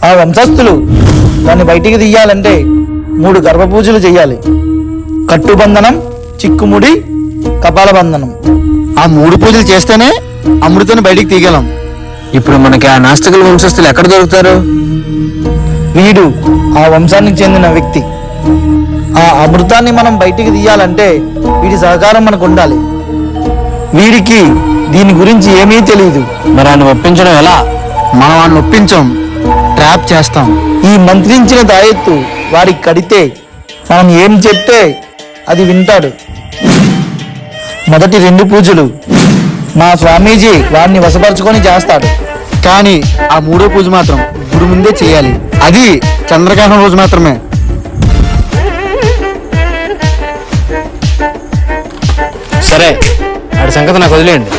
ఆ వంశస్థులు దాన్ని బయటికి తీయాలంటే 3 గర్భపూజలు చేయాలి. కట్టుబంధనం, చిక్కుముడి, కపాలబంధనం. ఆ 3 పూజలు చేస్తేనే అమృతాన్ని బయటికి తీయగలం. ఇప్పుడు మనకి ఆ నాస్తికుల వంశస్థులు ఎక్కడ దొరుకుతారు? వీడు ఆ వంశానికి చెందిన వ్యక్తి. ఆ అమృతాన్ని మనం బయటికి తీయాలంటే వీడి సహకారం మనకు ఉండాలి. వీడికి దీని గురించి ఏమీ తెలియదు. మరి ఆయన ఒప్పించడం ఎలా? మనం వాడిని ఒప్పించాం, ట్రాప్ చేస్తాం. ఈ మంత్రించిన తాయెత్తు వాడికి కడితే మనం ఏం చెప్తే అది వింటాడు. మొదటి 2 పూజలు మా స్వామీజీ వాడిని వశపరుచుకొని చేస్తాడు. కానీ ఆ 3వ పూజ మాత్రం గుడి ముందే చేయాలి. అది చంద్రగ్రహణం రోజు మాత్రమే. సరే, ఆడి సంగతి నాకు వదిలేయండి.